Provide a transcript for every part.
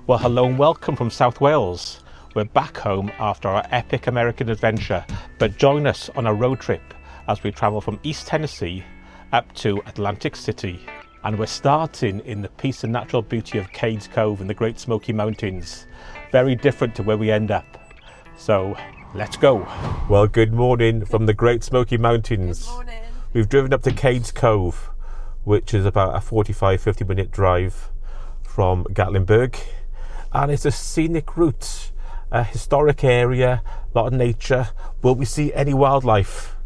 Well, hello and welcome from South Wales. We're back home after our epic American adventure, but join us on a road trip as we travel from East Tennessee up to Atlantic City. And we're starting in the peace and natural beauty of Cades Cove in the Great Smoky Mountains. Very different to where we end up. So let's go. Well, good morning from the Great Smoky Mountains. Good morning. We've driven up to Cades Cove, which is about a 45-50 minute drive from Gatlinburg. And it's a scenic route, a historic area, a lot of nature. Will we see any wildlife?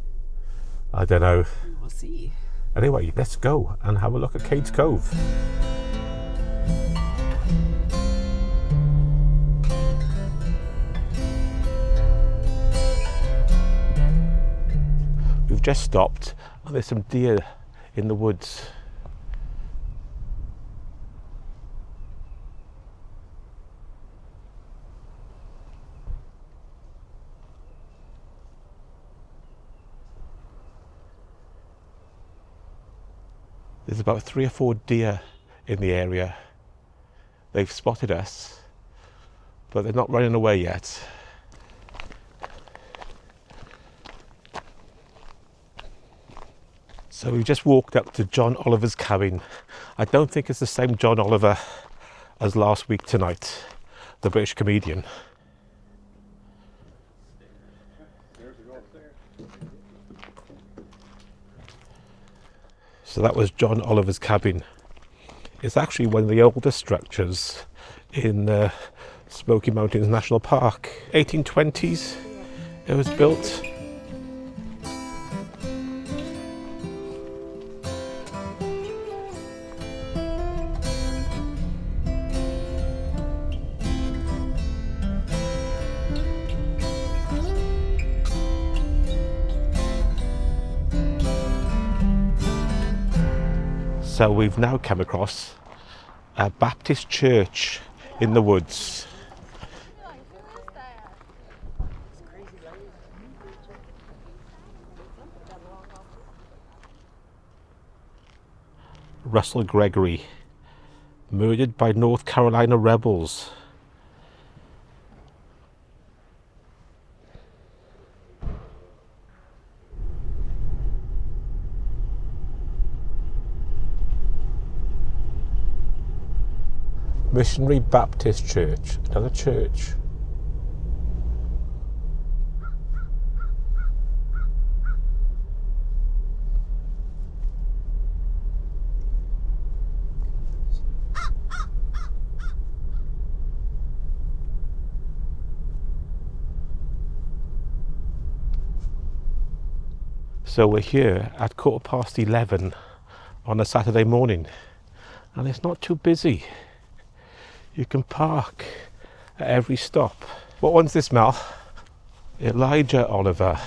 I don't know. We'll see. Anyway, let's go and have a look at Cades Cove. We've just stopped and there's some deer in the woods. There's about 3 or 4 deer in the area. They've spotted us, but they're not running away yet. So we've just walked up to John Oliver's cabin. I don't think it's the same John Oliver as last week tonight, the British comedian. So that was John Oliver's cabin. It's actually one of the oldest structures in Smoky Mountains National Park. 1820s it was built. So we've now come across a Baptist church in the woods. Russell Gregory, murdered by North Carolina rebels. Missionary Baptist Church, another church. So we're here at 11:15 on a Saturday morning, and it's not too busy. You can park at every stop. What one's this, Mel? Elijah Oliver.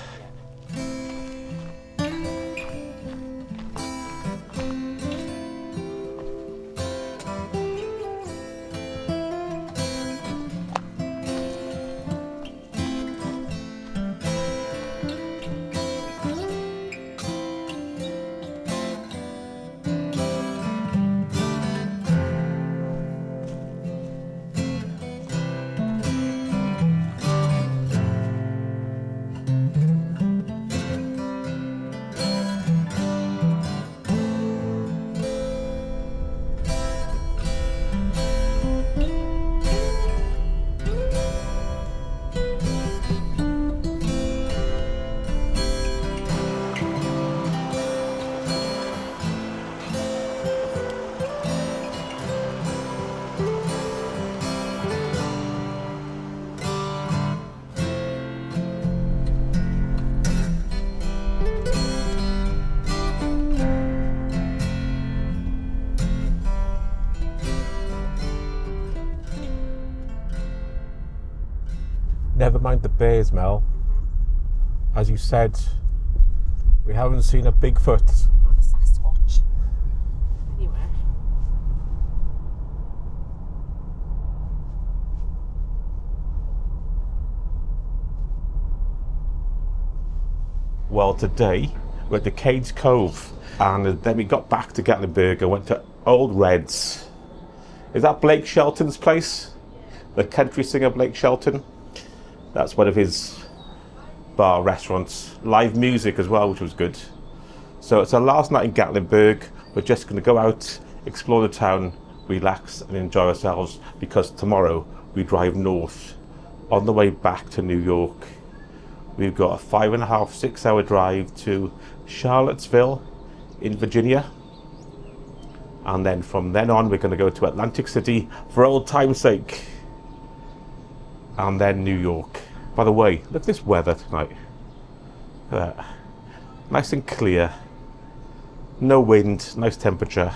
Never mind the bears, Mel. As you said, we haven't seen a Bigfoot. Not a Sasquatch. Anywhere. Well, today we're at the Cades Cove, and then we got back to Gatlinburg and went to Old Reds. Is that Blake Shelton's place? the country singer Blake Shelton. That's one of his bar restaurants. Live music as well, which was good. So it's our last night in Gatlinburg. We're just going to go out, explore the town, relax and enjoy ourselves, because tomorrow we drive north. On the way back to New York, we've got a 5.5 to 6 hour drive to Charlottesville in Virginia, and then from then on we're going to go to Atlantic City for old time's sake, and then New York. By the way, look at this weather tonight. Look at that. Nice and clear, no wind, nice temperature.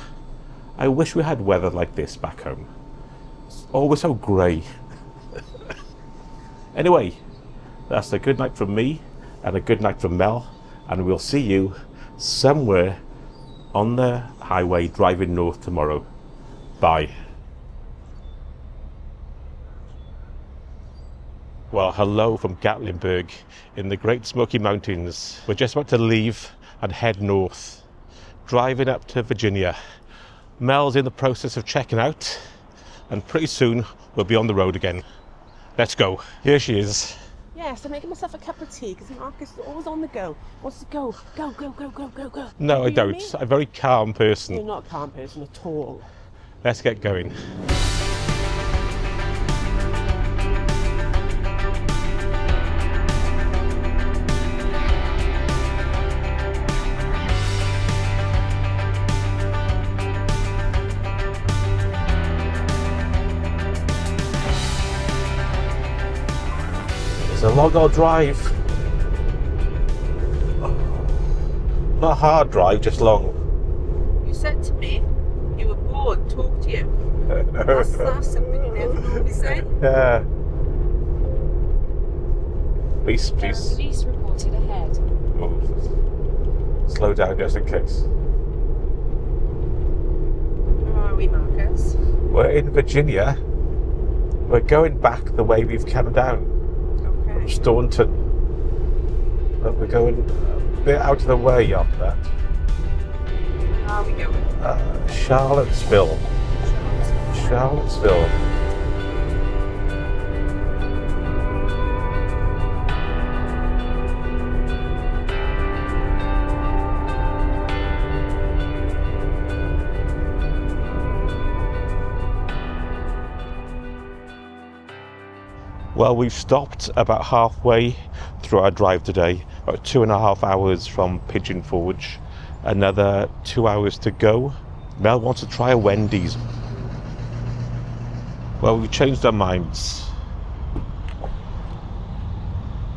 I wish we had weather like this back home. It's always so grey. Anyway, that's a good night from me and a good night from Mel, and we'll see you somewhere on the highway driving north tomorrow. Bye. Well, hello from Gatlinburg in the Great Smoky Mountains. We're just about to leave and head north, driving up to Virginia. Mel's in the process of checking out, and pretty soon we'll be on the road again. Let's go. Here she is. Yes, I'm making myself a cup of tea because Marcus is always on the go. Wants to go, go, go, go, go, go, go. No, I don't. I'm a very calm person. You're not a calm person at all. Let's get going. It's a long old drive. Not a hard drive, just long. You said to me you were bored. Talk to you. That's something you never normally say. Yeah. Please. Police reported ahead. Oh. Slow down just in case. Where are we, Marcus? We're in Virginia. We're going back the way we've come down. Okay. Staunton. But we're going a bit out of the way after that. Where are we going? Charlottesville. Charlottesville. Well, we've stopped about halfway through our drive today, about 2.5 hours from Pigeon Forge, another 2 hours to go. Mel wants to try a Wendy's. Well, we've changed our minds.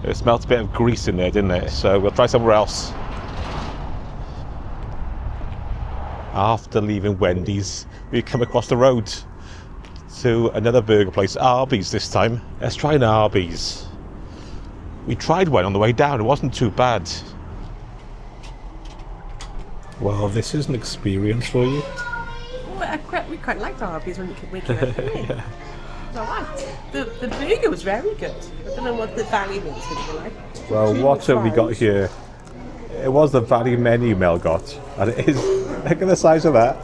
It smelled a bit of grease in there, didn't it? So we'll try somewhere else. After leaving Wendy's, we come across the road to another burger place, Arby's this time. Let's try an Arby's. We tried one on the way down, it wasn't too bad. Well, this is an experience for you. We quite liked Arby's when we came up here. Yeah. It's alright. The burger was very good. I don't know what the value is going to be like. Well, what have we got here? It was the value menu Mel got, and it is, look at the size of that.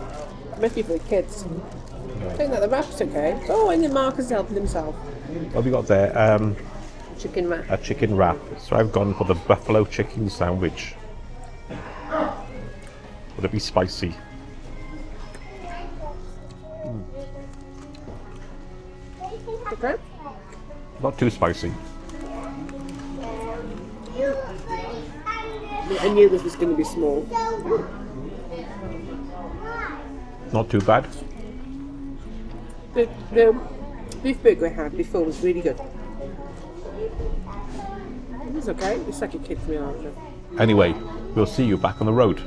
It must be for the kids. I think that the wrap's okay. Oh, and then Marcus helping himself. What have we got there? Chicken wrap. A chicken wrap. So I've gone for the buffalo chicken sandwich. Would it be spicy? Okay. Not too spicy. I knew this was going to be small. Not too bad. The beef burger I had before was really good. It was okay. It's like a kid for me after. Anyway, we'll see you back on the road.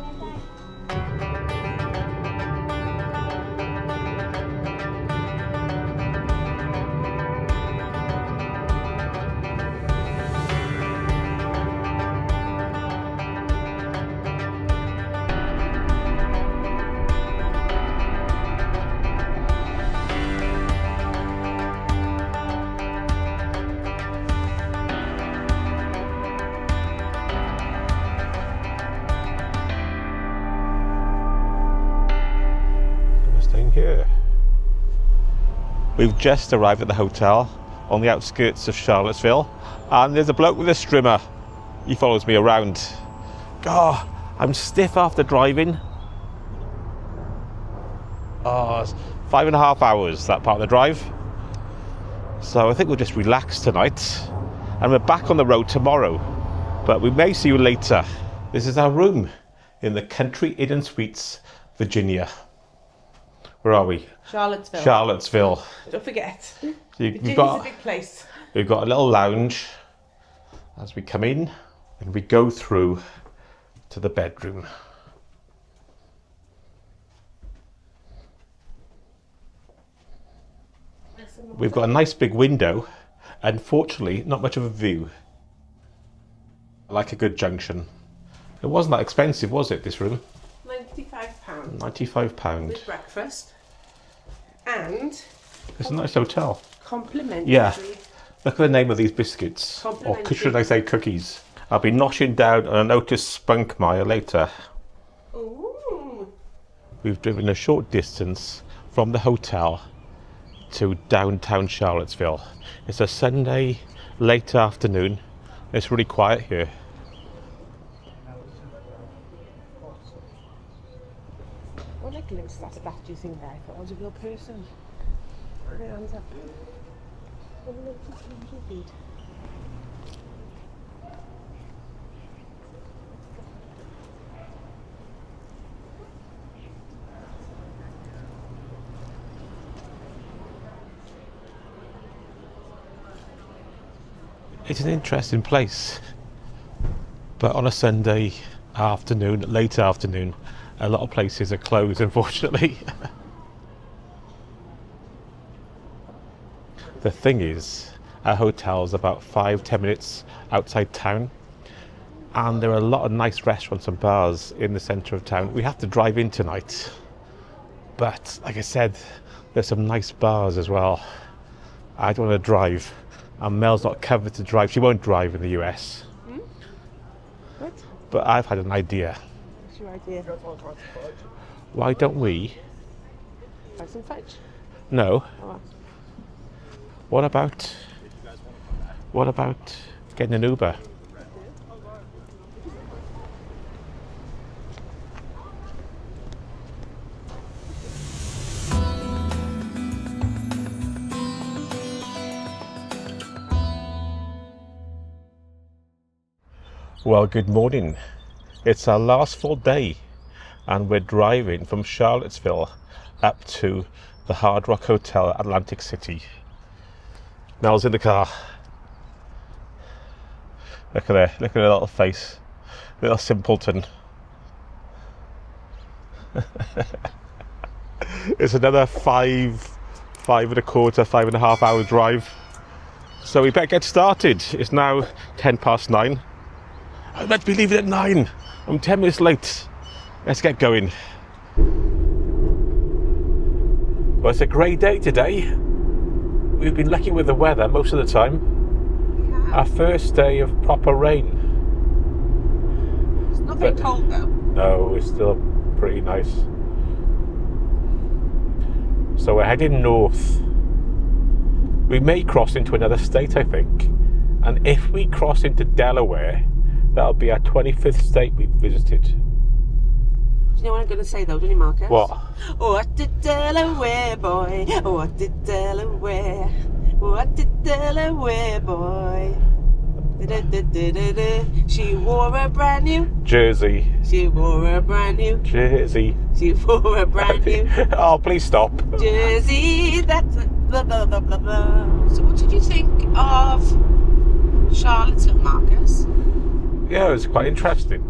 We've just arrived at the hotel on the outskirts of Charlottesville, and there's a bloke with a strimmer. He follows me around. God, I'm stiff after driving. Oh, it's 5.5 hours, that part of the drive. So I think we'll just relax tonight, and we're back on the road tomorrow. But we may see you later. This is our room in the Country Inn and Suites, Virginia. Where are we? Charlottesville. Charlottesville. Don't forget. We've Virginia's a big place. We've got a little lounge as we come in, and we go through to the bedroom. We've got a nice big window, unfortunately not much of a view. I like a good junction. It wasn't that expensive, was it, this room? £95. £95. With breakfast. And It's a nice hotel. complimentary. Yeah. Look at the name of these biscuits. Or Complimentary. should I say cookies. I'll be noshing down on an Otis Spunkmeyer later. Ooh. We've driven a short distance from the hotel to downtown Charlottesville. It's a Sunday late afternoon. It's really quiet here. When I glimpsed that statue thing there, I thought it was a real person. Put your hands up. Have a look at the feet. It's an interesting place, but on a Sunday afternoon, late afternoon, a lot of places are closed, unfortunately. The thing is, our hotel's about 5-10 minutes outside town, and there are a lot of nice restaurants and bars in the centre of town. We have to drive in tonight, but like I said, there's some nice bars as well. I don't want to drive, and Mel's not covered to drive. She won't drive in the US. What? But I've had an idea. What's your idea? Why don't we? Have some fudge. No. Oh, What about getting an Uber? Well, good morning. It's our last full day, and we're driving from Charlottesville up to the Hard Rock Hotel, Atlantic City. Mel's in the car. Look at her, look at her little face, little simpleton. It's another 5.25 hour drive. So we better get started. It's now 9:10. I was meant to be leaving at 9. I'm 10 minutes late. Let's get going. Well, it's a great day today. We've been lucky with the weather most of the time. yeah. Our first day of proper rain. It's not very cold though. No, it's still pretty nice. So we're heading north. We may cross into another state, I think. And if we cross into Delaware, that'll be our 25th state we've visited. Do you know what I'm going to say though, don't you, Marcus? What? What did Delaware boy? What did Delaware? What did Delaware boy? Da-da-da-da-da-da. She wore a brand new Jersey. She wore a brand new Jersey. She wore a brand new Oh, please stop. Jersey. That's blah blah blah blah blah. So what did you think of Charlottesville, Marcus? Yeah, it was quite interesting.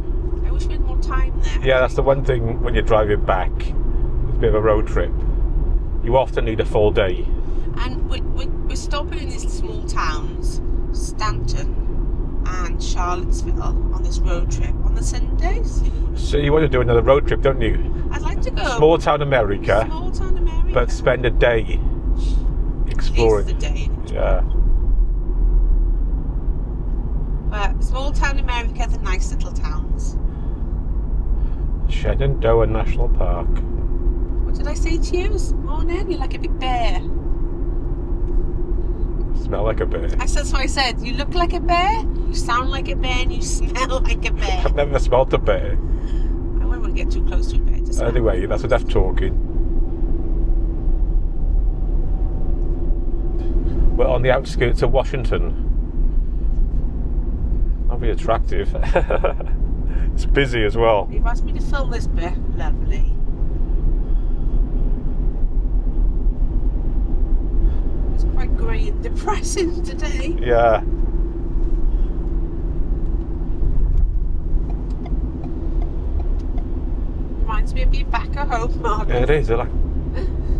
I wish we had more time there. Yeah, that's the one thing when you're driving back. It's a bit of a road trip. You often need a full day. And we're stopping in these small towns, Stanton and Charlottesville, on this road trip on the Sundays. So you want to do another road trip, don't you? I'd like to go. Small town America, Small town America. but spend a day exploring. At least a day. Yeah. But small town America, the nice little towns. Shenandoah National Park. What did I say to you this morning? You're like a big bear. smell like a bear. That's what I said. You look like a bear, you sound like a bear, and you smell like a bear. I've never smelled a bear. I wouldn't want to get too close to a bear to smell. Anyway, that's enough talking. We're on the outskirts of Washington. Not very attractive. It's busy as well. You've asked me to film this bit. Lovely. It's quite grey and depressing today. Yeah. Reminds me of being back at home, Mark. Yeah, it is. It's like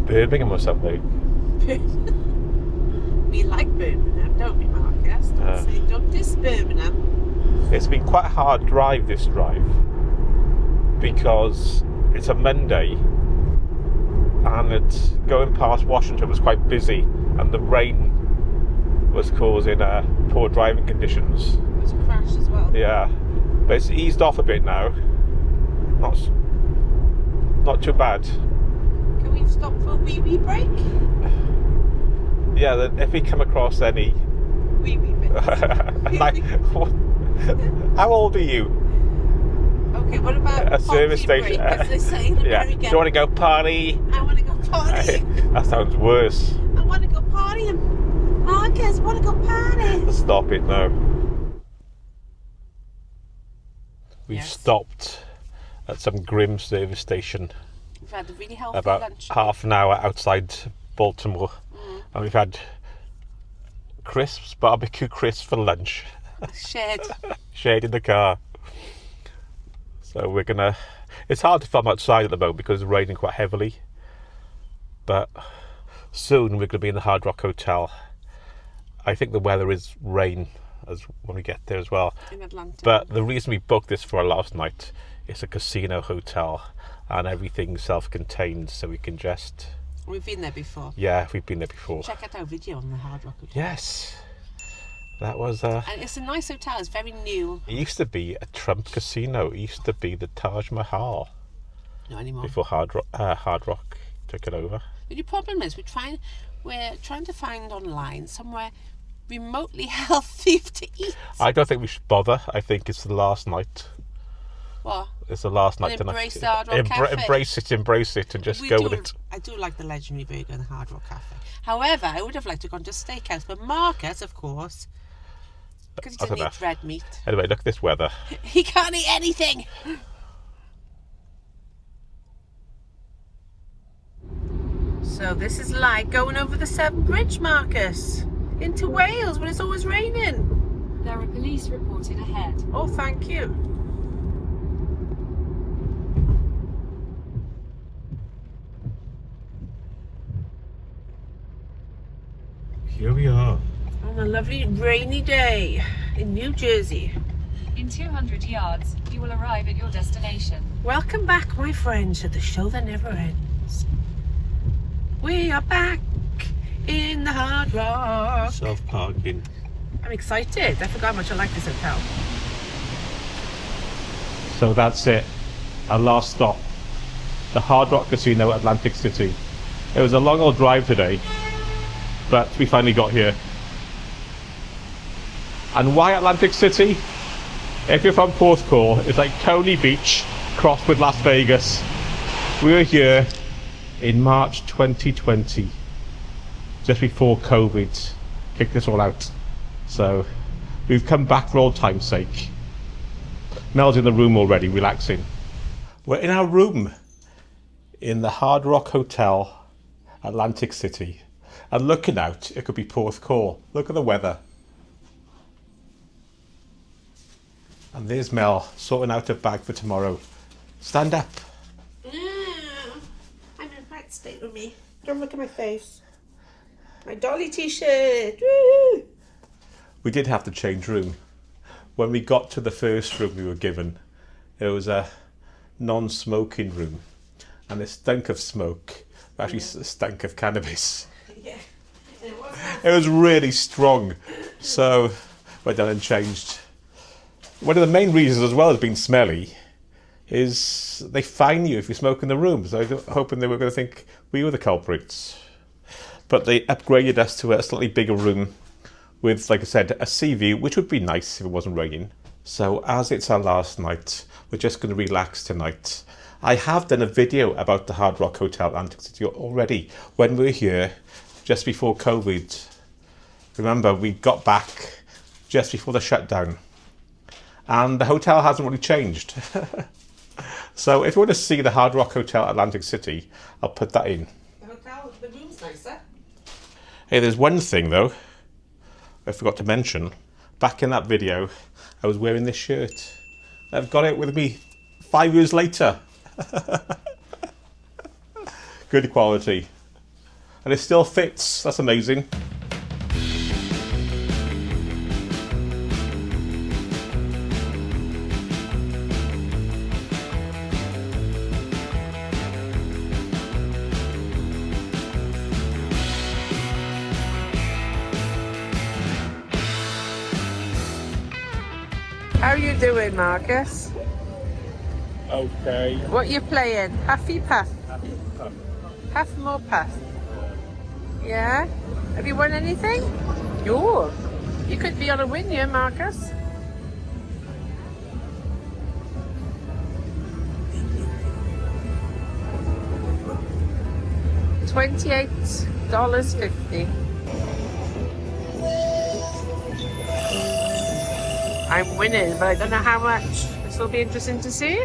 Birmingham or something. We like Birmingham, don't we, Marcus? Don't diss Birmingham. It's been quite a hard drive, this drive, because it's a Monday and it's going past Washington was quite busy and the rain was causing poor driving conditions. There was a crash as well. Yeah, but it's eased off a bit now. Not too bad. Can we stop for a wee break? Yeah, then if we come across any... Wee bit. How old are you? Okay, what about a service station? Break, as they say in Yeah. America. Do you want to go party? I want to go party. That sounds worse. I want to go party. Marcus, I want to go party. Stop it now. We've Yes. stopped at some grim service station We've had a really healthy about lunch. half an hour outside Baltimore, and we've had crisps, barbecue crisps for lunch. Shared in the car. So we're gonna... It's hard to film outside at the moment because it's raining quite heavily, but soon we're gonna be in the Hard Rock Hotel. I think the weather is rain as when we get there as well. In Atlanta. But the reason we booked this for our last night, it's a casino hotel and everything's self-contained, so we can just... We've been there before. Yeah, we've been there before. Check out our video on the Hard Rock Hotel. Yes. That was... And it's a nice hotel. It's very new. It used to be a Trump casino. It used to be the Taj Mahal Not anymore. before Hard Rock took it over. The only problem is we're trying to find online somewhere remotely healthy to eat. I don't think we should bother. I think it's the last night. What? It's the last night tonight. Embrace the Hard Rock Cafe. Embrace it and just go with it. I do like the legendary burger in the Hard Rock Cafe. However, I would have liked to have gone to steakhouse, but Marcus, of course, because he I didn't don't eat red meat. Anyway, look at this weather. He can't eat anything. So this is like going over the Severn Bridge, Marcus, into Wales when it's always raining. There are police reported ahead. Oh, thank you. Here we are. On a lovely rainy day in New Jersey. In 200 yards, you will arrive at your destination. Welcome back, my friends, to the show that never ends. We are back in the Hard Rock. Self-parking. I'm excited. I forgot how much I like this hotel. So that's it. Our last stop. The Hard Rock Casino, Atlantic City. It was a long old drive today, but we finally got here. And why Atlantic City? If you're from Porthcawl, it's like Coney Beach crossed with Las Vegas. We were here in March 2020, just before COVID kicked us all out. So we've come back for old time's sake. Mel's in the room already, relaxing. We're in our room in the Hard Rock Hotel, Atlantic City. And looking out, it could be Porthcawl. Look at the weather. And there's Mel sorting out her bag for tomorrow. Stand up. I'm in a right state with me. Don't look at my face. My dolly t-shirt. Woo! We did have to change room. When we got to the first room we were given, it was a non-smoking room. And it stunk of smoke. Actually, stunk of cannabis. Yeah. It was really strong. So, went down and changed. One of the main reasons, as well as being smelly, is they fine you if you smoke in the room. So I was hoping they were going to think we were the culprits. But they upgraded us to a slightly bigger room with, like I said, a sea view, which would be nice if it wasn't raining. So as it's our last night, we're just going to relax tonight. I have done a video about the Hard Rock Hotel Atlantic City already when we were here just before COVID. Remember, we got back just before the shutdown and the hotel hasn't really changed. So if you want to see the Hard Rock Hotel Atlantic City, I'll put that in. The room's nicer. Hey, there's one thing though I forgot to mention. Back in that video, I was wearing this shirt. I've got it with me 5 years later. Good quality. And it still fits. That's amazing. How are you doing, Marcus? Okay. What are you playing? Huffy Puff? Puff more Puff? Yeah? Have you won anything? You could be on a win here, Marcus. $28.50. I'm winning, but I don't know how much. This will be interesting to see.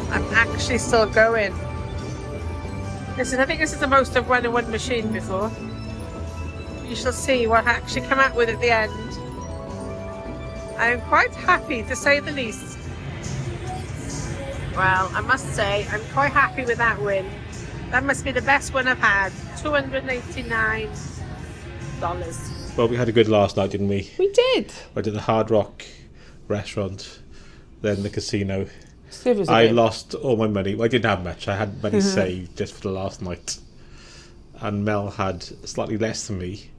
I'm actually still going. I think this is the most I've won in one machine before. You shall see what I actually come out with at the end. I'm quite happy, to say the least. Well, I must say, I'm quite happy with that win. That must be the best one I've had. $289. Well, we had a good last night, didn't we? We did. Went to the Hard Rock restaurant, then the casino. I lost all my money. Well, I didn't have much. I had money saved just for the last night. And Mel had slightly less than me.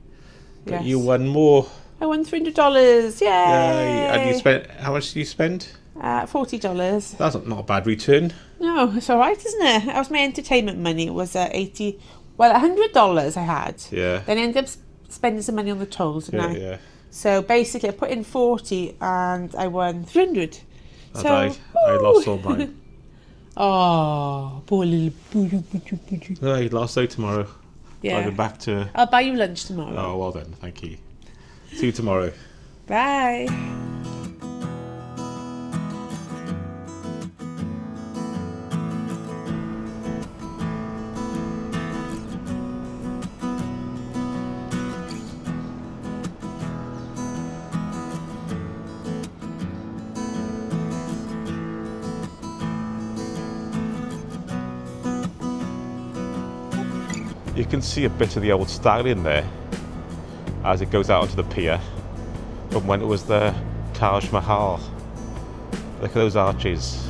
But Yes. you won more. I won $300. Yay! And you spent, how much did you spend? $40. That's not a bad return. No, it's all right, isn't it? That was my entertainment money. It was $100 I had. Yeah. Then I ended up spending some money on the tolls, didn't I? Yeah. So basically, I put in 40 and I won 300. And I lost all mine. Oh, poor little boo. You lost out tomorrow. Yeah. Driving back to... I'll buy you lunch tomorrow. Oh, well then. Thank you. See you tomorrow. Bye. You can see a bit of the old style in there as it goes out onto the pier from when it was the Taj Mahal. Look at those arches.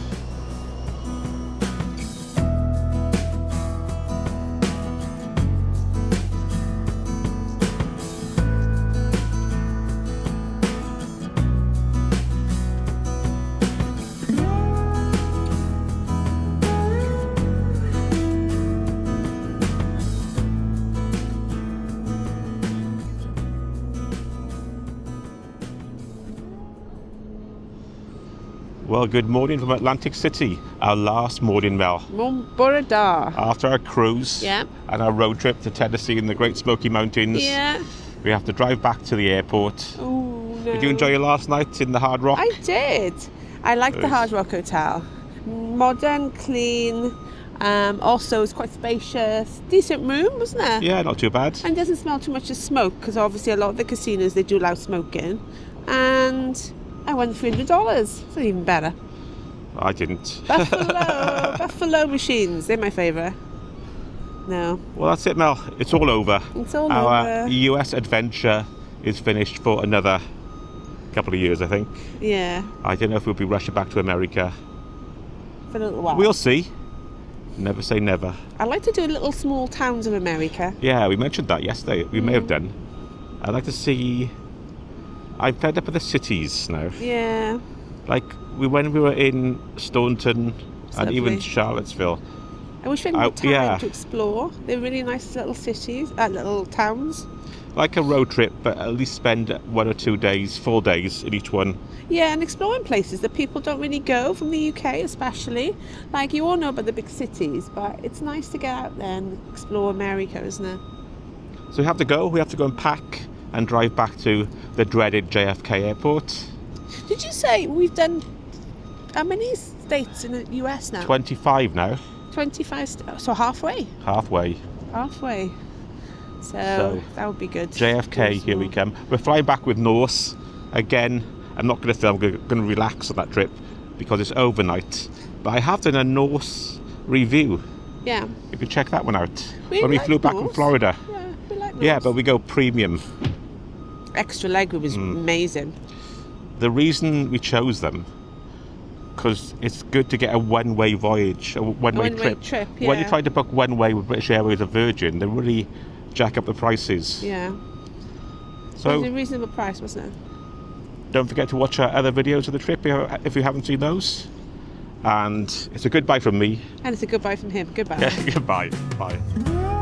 Well, good morning from Atlantic City, our last morning, Mel. Bore da. After our cruise Yeah. and our road trip to Tennessee in the Great Smoky Mountains, Yeah. we have to drive back to the airport. Oh, no. Did you enjoy your last night in the Hard Rock? I did. I liked the Good. Hard Rock Hotel. Modern, clean. Also, it's quite spacious. Decent room, wasn't it? Yeah, not too bad. And doesn't smell too much of smoke because obviously a lot of the casinos they do allow smoking. And I won $300. So even better. I didn't. Buffalo machines. They're my favourite. No. Well, that's it, Mel. It's all over. It's all Our over. US adventure is finished for another couple of years, I think. Yeah. I don't know if we'll be rushing back to America. For a little while. We'll see. Never say never. I'd like to do little small towns of America. Yeah, we mentioned that yesterday. We may have done. I'd like to see. I'm fed up with the cities now. Yeah. Like when we were in Staunton and Lovely. even Charlottesville. And we spent more time yeah. to explore. They're really nice little cities, little towns. Like a road trip, but at least spend 1 or 2 days, 4 days in each one. Yeah, and exploring places that people don't really go, from the UK especially. Like, you all know about the big cities, but it's nice to get out there and explore America, isn't it? So we have to go and pack and drive back to the dreaded JFK airport. Did you say we've done how many states in the US now? 25 now. 25, so halfway. Halfway. So that would be good. JFK, here we come. We're flying back with Norse. Again, I'm not going to film, I'm going to relax on that trip because it's overnight. But I have done a Norse review. Yeah. You can check that one out. We when we like flew back Norse. from Florida. Yeah, we like Norse. Yeah, but we go premium. Extra legroom was amazing. The reason we chose them, because it's good to get a one-way voyage, a one-way trip. Yeah. When you try to book one-way with British Airways or Virgin, they really jack up the prices. Yeah. It So was a reasonable price, wasn't it? don't forget to watch our other videos of the trip if you haven't seen those. And it's a goodbye from me. And it's a goodbye from him. Goodbye. Yeah, goodbye. Bye.